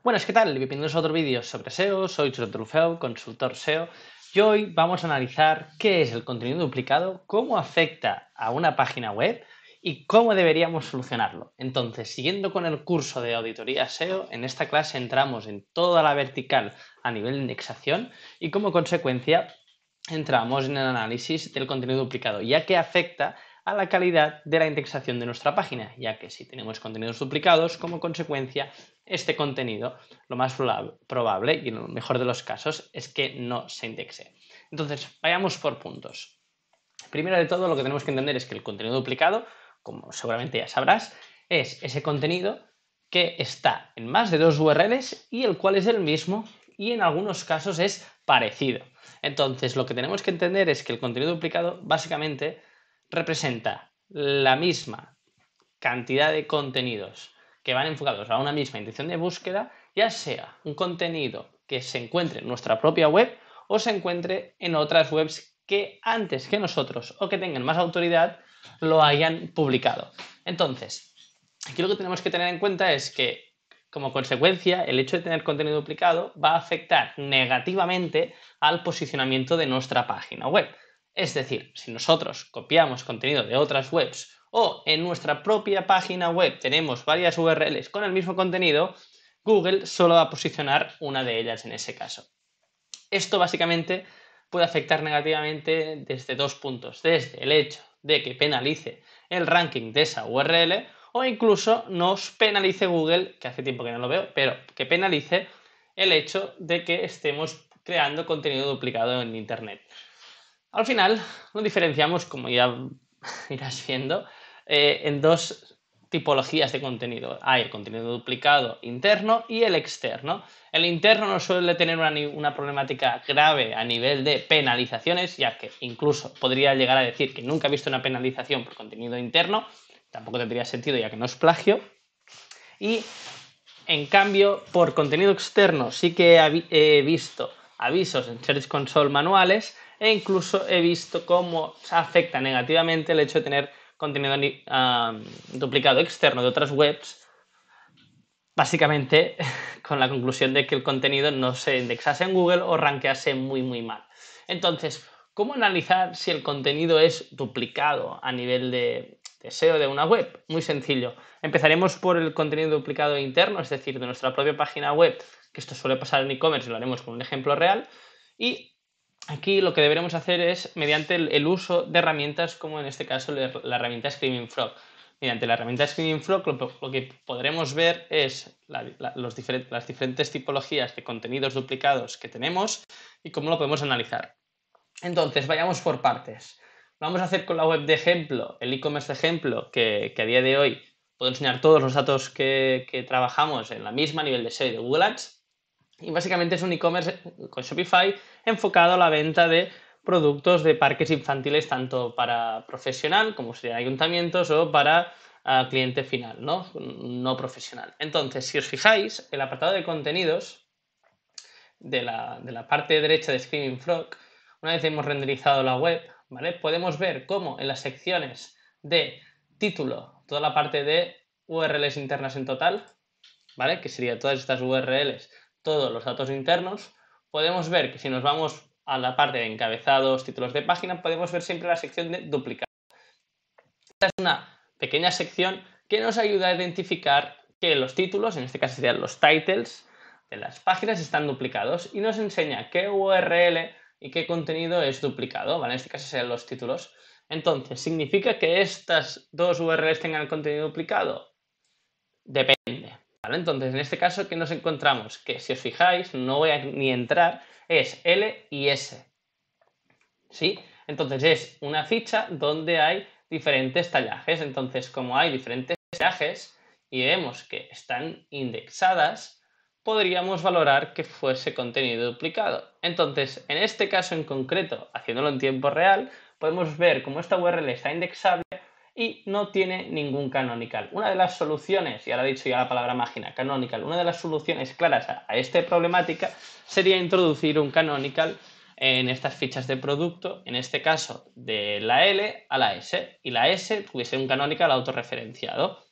Buenas, ¿qué tal? Bienvenidos a otro vídeo sobre SEO. Soy Josep Trufeu, consultor SEO. Y hoy vamos a analizar qué es el contenido duplicado, cómo afecta a una página web y cómo deberíamos solucionarlo. Entonces, siguiendo con el curso de auditoría SEO, en esta clase entramos en toda la vertical a nivel de indexación y como consecuencia entramos en el análisis del contenido duplicado, ya que afecta a la calidad de la indexación de nuestra página, ya que si tenemos contenidos duplicados, como consecuencia, este contenido, lo más probable y en el mejor de los casos, es que no se indexe. Entonces, vayamos por puntos. Primero de todo, lo que tenemos que entender es que el contenido duplicado, como seguramente ya sabrás, es ese contenido que está en más de dos URLs y el cual es el mismo y en algunos casos es parecido. Entonces, lo que tenemos que entender es que el contenido duplicado básicamente representa la misma cantidad de contenidos que van enfocados a una misma intención de búsqueda, ya sea un contenido que se encuentre en nuestra propia web o se encuentre en otras webs que antes que nosotros o que tengan más autoridad lo hayan publicado. Entonces, aquí lo que tenemos que tener en cuenta es que, como consecuencia, el hecho de tener contenido duplicado va a afectar negativamente al posicionamiento de nuestra página web. Es decir, si nosotros copiamos contenido de otras webs o en nuestra propia página web tenemos varias URLs con el mismo contenido, Google solo va a posicionar una de ellas en ese caso. Esto básicamente puede afectar negativamente desde dos puntos, desde el hecho de que penalice el ranking de esa URL o incluso nos penalice Google, que hace tiempo que no lo veo, pero que penalice el hecho de que estemos creando contenido duplicado en Internet. Al final lo diferenciamos, como ya irás viendo, en dos tipologías de contenido. Hay el contenido duplicado interno y el externo. El interno no suele tener una problemática grave a nivel de penalizaciones, ya que incluso podría llegar a decir que nunca he visto una penalización por contenido interno. Tampoco tendría sentido, ya que no es plagio. Y en cambio, por contenido externo sí que he visto avisos en Search Console manuales e incluso he visto cómo afecta negativamente el hecho de tener contenido duplicado externo de otras webs, básicamente con la conclusión de que el contenido no se indexase en Google o rankease muy mal. Entonces, ¿cómo analizar si el contenido es duplicado a nivel de SEO de una web? Muy sencillo. Empezaremos por el contenido duplicado interno, es decir, de nuestra propia página web, que esto suele pasar en e-commerce y lo haremos con un ejemplo real. Y aquí lo que deberemos hacer es mediante el uso de herramientas como en este caso la herramienta Screaming Frog. Mediante la herramienta Screaming Frog lo que podremos ver es las diferentes tipologías de contenidos duplicados que tenemos y cómo lo podemos analizar. Entonces, vayamos por partes. Vamos a hacer con la web de ejemplo, el e-commerce de ejemplo, que a día de hoy puedo enseñar todos los datos que trabajamos en la misma nivel de SEO de Google Ads. Y básicamente es un e-commerce con Shopify enfocado a la venta de productos de parques infantiles, tanto para profesional, como serían ayuntamientos, o para cliente final, no profesional. Entonces, si os fijáis, el apartado de contenidos de la parte derecha de Screaming Frog, una vez hemos renderizado la web, ¿vale? Podemos ver cómo en las secciones de título, toda la parte de URLs internas en total, ¿vale? Que sería todas estas URLs, todos los datos internos, podemos ver que si nos vamos a la parte de encabezados, títulos de página, podemos ver siempre la sección de duplicado. Esta es una pequeña sección que nos ayuda a identificar que los títulos, en este caso serían los titles de las páginas, están duplicados y nos enseña qué URL y qué contenido es duplicado, ¿vale? En este caso serían los títulos. Entonces, ¿significa que estas dos URLs tengan el contenido duplicado? Depende. ¿Vale? Entonces, en este caso, ¿qué nos encontramos? Que si os fijáis, no voy a ni entrar, es L y S. ¿Sí? Entonces, es una ficha donde hay diferentes tallajes. Entonces, como hay diferentes tallajes y vemos que están indexadas, podríamos valorar que fuese contenido duplicado. Entonces, en este caso en concreto, haciéndolo en tiempo real, podemos ver cómo esta URL está indexable y no tiene ningún canonical. Una de las soluciones, y ahora he dicho ya la palabra mágica, canonical, una de las soluciones claras a esta problemática sería introducir un canonical en estas fichas de producto, en este caso de la L a la S, y la S tuviese un canonical autorreferenciado,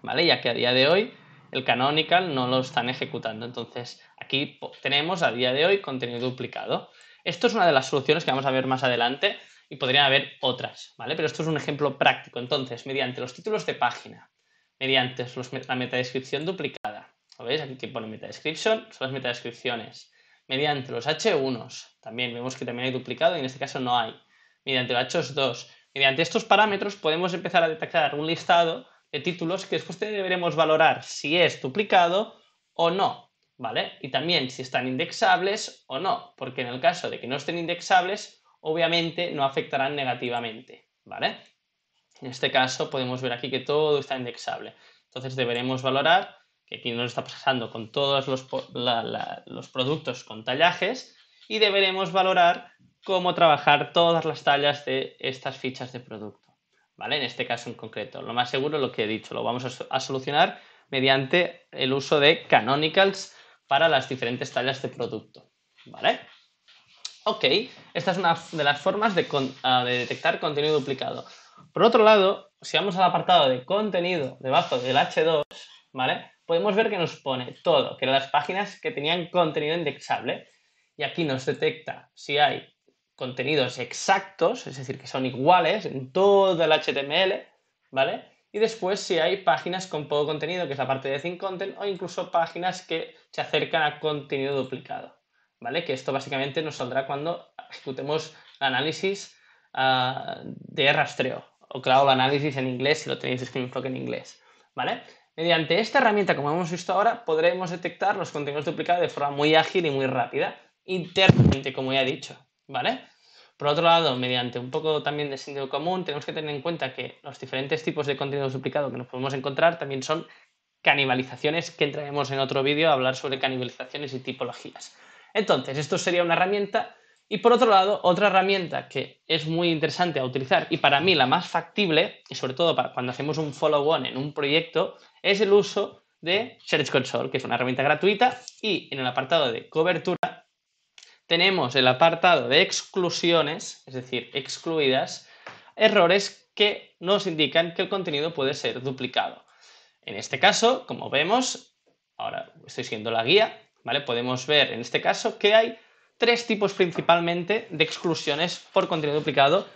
¿vale? Ya que a día de hoy el canonical no lo están ejecutando. Entonces, aquí tenemos a día de hoy contenido duplicado. Esto es una de las soluciones que vamos a ver más adelante y podrían haber otras, ¿vale? Pero esto es un ejemplo práctico. Entonces, mediante los títulos de página, mediante la metadescripción duplicada, ¿lo veis? Aquí que pone metadescription, son las metadescripciones. Mediante los H1s, también vemos que también hay duplicado y en este caso no hay. Mediante los H2, mediante estos parámetros podemos empezar a detectar un listado de títulos que después deberemos valorar si es duplicado o no, ¿vale? Y también si están indexables o no, porque en el caso de que no estén indexables, obviamente no afectarán negativamente, ¿vale? En este caso podemos ver aquí que todo está indexable. Entonces deberemos valorar que aquí nos está pasando con todos los productos con tallajes y deberemos valorar cómo trabajar todas las tallas de estas fichas de producto, ¿vale? En este caso en concreto. Lo más seguro, lo que he dicho, lo vamos a solucionar mediante el uso de canonicals para las diferentes tallas de producto, ¿vale? Ok, esta es una de las formas de detectar contenido duplicado. Por otro lado, si vamos al apartado de contenido debajo del H2, ¿vale? Podemos ver que nos pone todo, que eran las páginas que tenían contenido indexable. Y aquí nos detecta si hay contenidos exactos, es decir, que son iguales en todo el HTML, ¿vale? Y después si hay páginas con poco contenido, que es la parte de thin content, o incluso páginas que se acercan a contenido duplicado, ¿vale? Que esto básicamente nos saldrá cuando ejecutemos el análisis de rastreo, o Cloud Analysis en inglés, si lo tenéis escrito en inglés, ¿vale? Mediante esta herramienta, como hemos visto ahora, podremos detectar los contenidos duplicados de forma muy ágil y muy rápida, internamente, como ya he dicho, ¿vale? Por otro lado, mediante un poco también de sentido común, tenemos que tener en cuenta que los diferentes tipos de contenidos duplicados que nos podemos encontrar también son canibalizaciones, que entraremos en otro vídeo a hablar sobre canibalizaciones y tipologías. Entonces, esto sería una herramienta. Y por otro lado, otra herramienta que es muy interesante a utilizar y para mí la más factible, y sobre todo para cuando hacemos un follow-on en un proyecto, es el uso de Search Console, que es una herramienta gratuita, y en el apartado de cobertura tenemos el apartado de exclusiones, es decir, excluidas, errores que nos indican que el contenido puede ser duplicado. En este caso, como vemos, ahora estoy siguiendo la guía, ¿vale? Podemos ver en este caso que hay tres tipos principalmente de exclusiones por contenido duplicado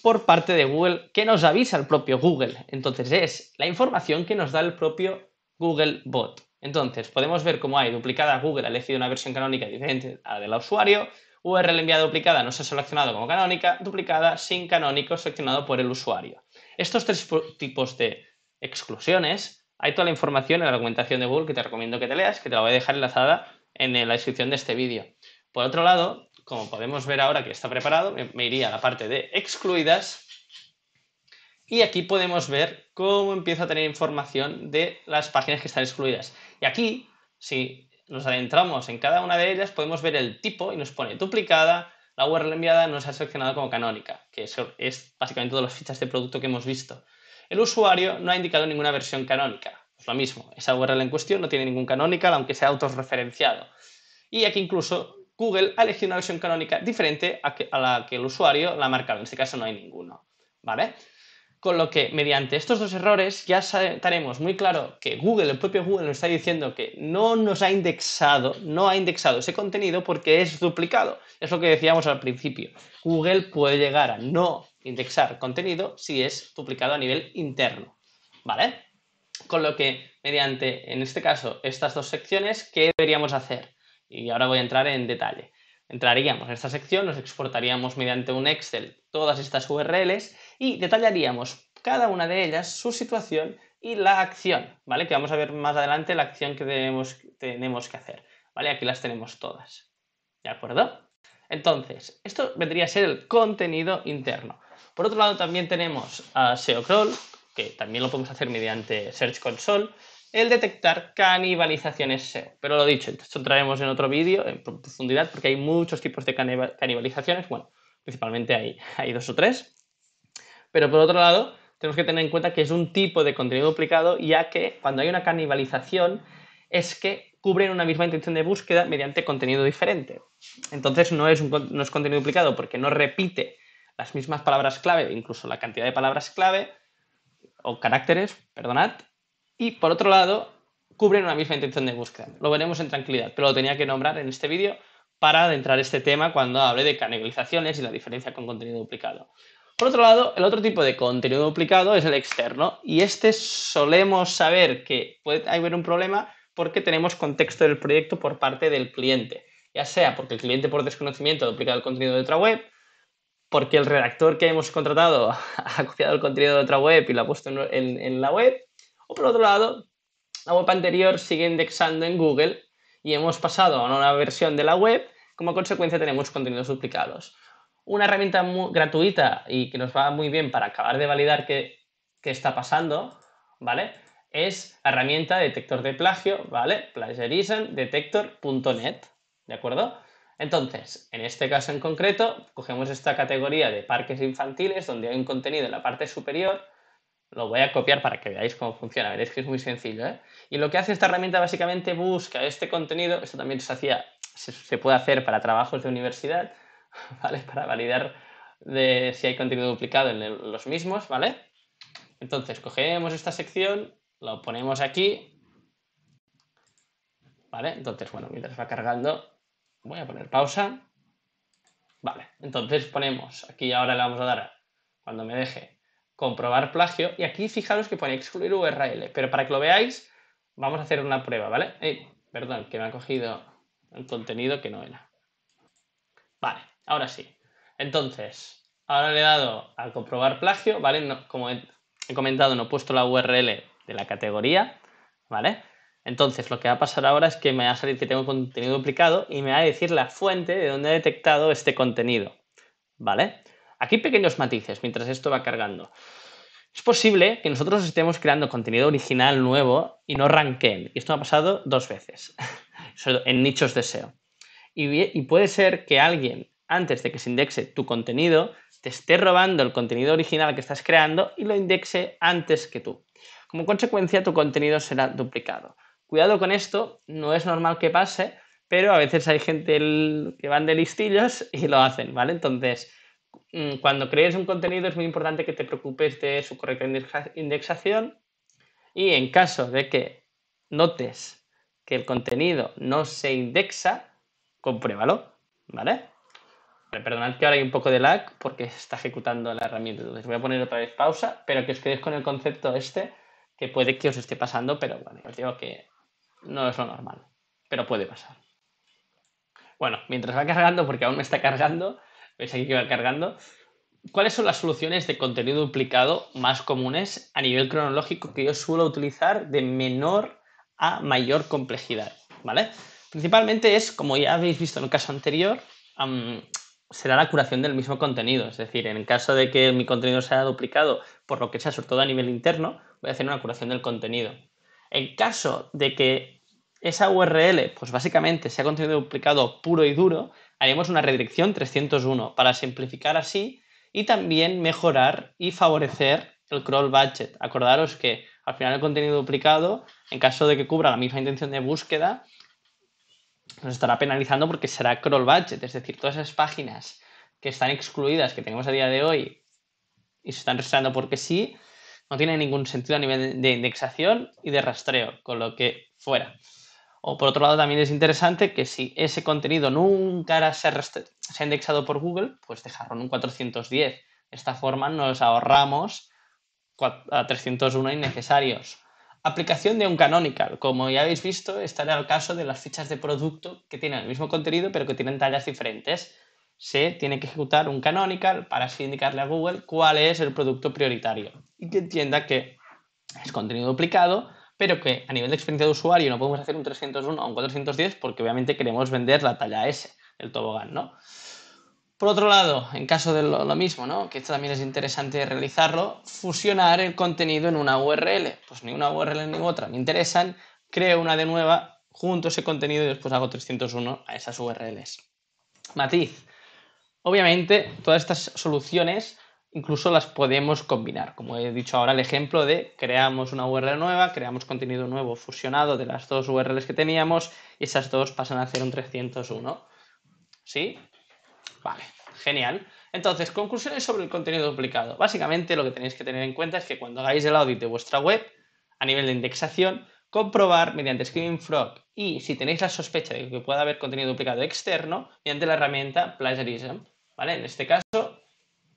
por parte de Google que nos avisa el propio Google. Entonces es la información que nos da el propio Google Bot. Entonces podemos ver cómo hay duplicada Google ha elegido una versión canónica diferente a la del usuario, URL enviada duplicada no se ha seleccionado como canónica, duplicada sin canónico seleccionado por el usuario. Estos tres tipos de exclusiones, hay toda la información en la documentación de Google que te recomiendo que te leas, que te la voy a dejar enlazada en la descripción de este vídeo. Por otro lado, como podemos ver ahora que está preparado, me iría a la parte de excluidas y aquí podemos ver cómo empieza a tener información de las páginas que están excluidas. Y aquí, si nos adentramos en cada una de ellas, podemos ver el tipo y nos pone duplicada, la URL enviada no se ha seleccionado como canónica, que eso es básicamente todas las fichas de producto que hemos visto. El usuario no ha indicado ninguna versión canónica. Pues lo mismo, esa URL en cuestión no tiene ningún canonical, aunque sea autorreferenciado. Y aquí incluso Google ha elegido una versión canónica diferente a la que el usuario la ha marcado. En este caso no hay ninguno, ¿vale? Con lo que mediante estos dos errores ya tenemos muy claro que Google, el propio Google nos está diciendo que no nos ha indexado, no ha indexado ese contenido porque es duplicado. Es lo que decíamos al principio. Google puede llegar a no indexar contenido si es duplicado a nivel interno, ¿vale? Con lo que mediante, en este caso, estas dos secciones, ¿qué deberíamos hacer? Y ahora voy a entrar en detalle. Entraríamos en esta sección, nos exportaríamos mediante un Excel todas estas URLs y detallaríamos cada una de ellas, su situación y la acción, ¿vale? Que vamos a ver más adelante la acción que tenemos que hacer, ¿vale? Aquí las tenemos todas, ¿de acuerdo? Entonces, esto vendría a ser el contenido interno. Por otro lado, también tenemos a SEO Crawl, que también lo podemos hacer mediante Search Console, el detectar canibalizaciones SEO. Pero lo dicho, esto entraremos en otro vídeo en profundidad porque hay muchos tipos de canibalizaciones. Bueno, principalmente hay dos o tres. Pero por otro lado, tenemos que tener en cuenta que es un tipo de contenido duplicado, ya que cuando hay una canibalización es que cubren una misma intención de búsqueda mediante contenido diferente. Entonces no es contenido duplicado porque no repite las mismas palabras clave, incluso la cantidad de palabras clave o caracteres, perdonad. Y por otro lado, cubren una misma intención de búsqueda. Lo veremos en tranquilidad, pero lo tenía que nombrar en este vídeo para adentrar este tema cuando hable de canibalizaciones y la diferencia con contenido duplicado. Por otro lado, el otro tipo de contenido duplicado es el externo, y este solemos saber que puede haber un problema porque tenemos contexto del proyecto por parte del cliente, ya sea porque el cliente por desconocimiento ha duplicado el contenido de otra web, porque el redactor que hemos contratado ha copiado el contenido de otra web y lo ha puesto en la web, o por otro lado, la web anterior sigue indexando en Google y hemos pasado a una versión de la web, como consecuencia tenemos contenidos duplicados. Una herramienta gratuita y que nos va muy bien para acabar de validar qué está pasando, ¿vale? Es la herramienta detector de plagio, ¿vale? plagiarismdetector.net, ¿de acuerdo? Entonces, en este caso en concreto, cogemos esta categoría de parques infantiles donde hay un contenido en la parte superior. Lo voy a copiar para que veáis cómo funciona, veréis que es muy sencillo, ¿eh? Y lo que hace esta herramienta básicamente busca este contenido, esto también se puede hacer para trabajos de universidad, ¿vale? Para validar si hay contenido duplicado en los mismos, ¿vale? Entonces, cogemos esta sección, lo ponemos aquí, ¿vale? Entonces, bueno, mientras va cargando, voy a poner pausa. Vale, entonces ponemos, aquí ahora le vamos a dar, cuando me deje, comprobar plagio, y aquí fijaros que pone excluir URL, pero para que lo veáis, vamos a hacer una prueba, ¿vale? Perdón, que me ha cogido el contenido que no era. Vale, ahora sí. Entonces, ahora le he dado al comprobar plagio, ¿vale? No, como he comentado, no he puesto la URL de la categoría, ¿vale? Entonces, lo que va a pasar ahora es que me va a salir que tengo contenido duplicado y me va a decir la fuente de donde he detectado este contenido, ¿vale? Aquí pequeños matices mientras esto va cargando. Es posible que nosotros estemos creando contenido original nuevo y no ranqueen. Y esto me ha pasado 2 veces en nichos de SEO. Y puede ser que alguien, antes de que se indexe tu contenido, te esté robando el contenido original que estás creando y lo indexe antes que tú. Como consecuencia, tu contenido será duplicado. Cuidado con esto, no es normal que pase, pero a veces hay gente que van de listillos y lo hacen, ¿vale? Entonces, cuando crees un contenido es muy importante que te preocupes de su correcta indexación, y en caso de que notes que el contenido no se indexa, compruébalo, ¿vale? Perdonad que ahora hay un poco de lag porque está ejecutando la herramienta. Entonces voy a poner otra vez pausa, pero que os quedéis con el concepto este, que puede que os esté pasando, pero bueno, os digo que no es lo normal, pero puede pasar. Bueno, mientras va cargando, porque aún me está cargando, veis aquí que va cargando, ¿cuáles son las soluciones de contenido duplicado más comunes a nivel cronológico que yo suelo utilizar de menor a mayor complejidad? ¿Vale? Principalmente es, como ya habéis visto en el caso anterior, será la curación del mismo contenido. Es decir, en el caso de que mi contenido sea duplicado, por lo que sea, sobre todo a nivel interno, voy a hacer una curación del contenido. En caso de que esa URL, pues básicamente sea contenido duplicado puro y duro, haremos una redirección 301 para simplificar así y también mejorar y favorecer el crawl budget. Acordaros que al final el contenido duplicado, en caso de que cubra la misma intención de búsqueda, nos estará penalizando porque será crawl budget, es decir, todas esas páginas que están excluidas, que tenemos a día de hoy y se están registrando porque sí, no tienen ningún sentido a nivel de indexación y de rastreo, con lo que fuera. O por otro lado también es interesante que si ese contenido nunca se ha indexado por Google, pues dejarlo en un 410. De esta forma nos ahorramos a 301 innecesarios. Aplicación de un canonical. Como ya habéis visto, este era el caso de las fichas de producto que tienen el mismo contenido pero que tienen tallas diferentes. Se tiene que ejecutar un canonical para así indicarle a Google cuál es el producto prioritario y que entienda que es contenido duplicado, pero que a nivel de experiencia de usuario no podemos hacer un 301 o un 410 porque obviamente queremos vender la talla S, el tobogán, ¿no? Por otro lado, en caso de lo mismo, ¿no? Que esto también es interesante realizarlo, fusionar el contenido en una URL. Pues ni una URL ni otra me interesan, creo una de nueva, junto ese contenido y después hago 301 a esas URLs. Matiz. Obviamente, todas estas soluciones incluso las podemos combinar. Como he dicho ahora, el ejemplo de creamos una URL nueva, creamos contenido nuevo fusionado de las dos URLs que teníamos y esas dos pasan a hacer un 301. ¿Sí? Vale, genial. Entonces, conclusiones sobre el contenido duplicado. Básicamente lo que tenéis que tener en cuenta es que cuando hagáis el audit de vuestra web, a nivel de indexación, comprobar mediante Screaming Frog y si tenéis la sospecha de que pueda haber contenido duplicado externo mediante la herramienta Plagiarism, ¿vale? En este caso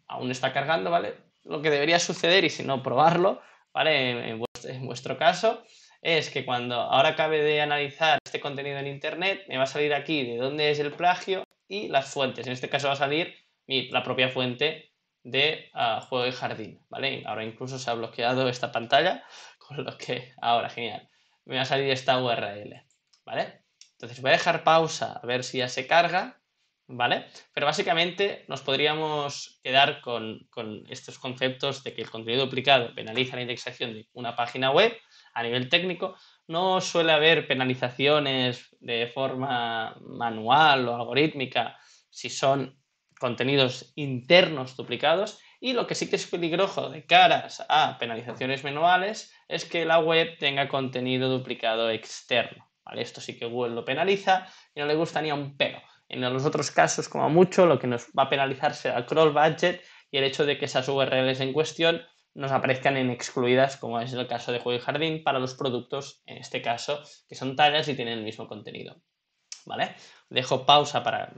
aún está cargando, ¿vale? Lo que debería suceder, y si no, probarlo, ¿vale? En vuestro caso, es que cuando ahora acabe de analizar este contenido en Internet, me va a salir aquí de dónde es el plagio y las fuentes. En este caso va a salir la propia fuente de Juego de Jardín, ¿vale? Ahora incluso se ha bloqueado esta pantalla, con lo que ahora, genial, me va a salir esta URL, ¿vale? Entonces voy a dejar pausa a ver si ya se carga, ¿vale? Pero básicamente nos podríamos quedar con estos conceptos de que el contenido duplicado penaliza la indexación de una página web a nivel técnico. No suele haber penalizaciones de forma manual o algorítmica si son contenidos internos duplicados, y lo que sí que es peligroso de caras a penalizaciones manuales es que la web tenga contenido duplicado externo, ¿vale? Esto sí que Google lo penaliza y no le gusta ni a un pelo. En los otros casos, como mucho, lo que nos va a penalizar será el crawl budget y el hecho de que esas URLs en cuestión nos aparezcan en excluidas, como es el caso de Juego y Jardín, para los productos, en este caso, que son tallas y tienen el mismo contenido, ¿vale? Dejo pausa para,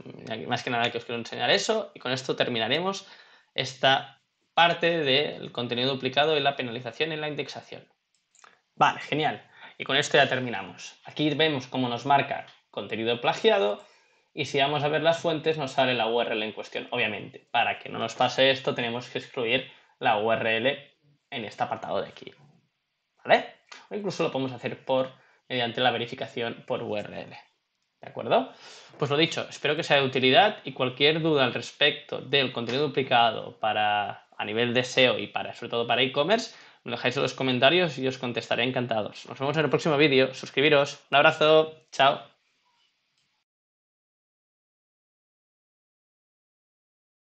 más que nada, que os quiero enseñar eso, y con esto terminaremos esta parte del contenido duplicado y la penalización en la indexación. Vale, genial. Y con esto ya terminamos. Aquí vemos cómo nos marca contenido plagiado, y si vamos a ver las fuentes nos sale la URL en cuestión. Obviamente, para que no nos pase esto tenemos que excluir la URL en este apartado de aquí, ¿vale? O incluso lo podemos hacer mediante la verificación por URL. ¿De acuerdo? Pues lo dicho, espero que sea de utilidad, y cualquier duda al respecto del contenido duplicado a nivel de SEO y sobre todo para e-commerce, me lo dejáis en los comentarios y os contestaré encantados. Nos vemos en el próximo vídeo. Suscribiros. Un abrazo. Chao.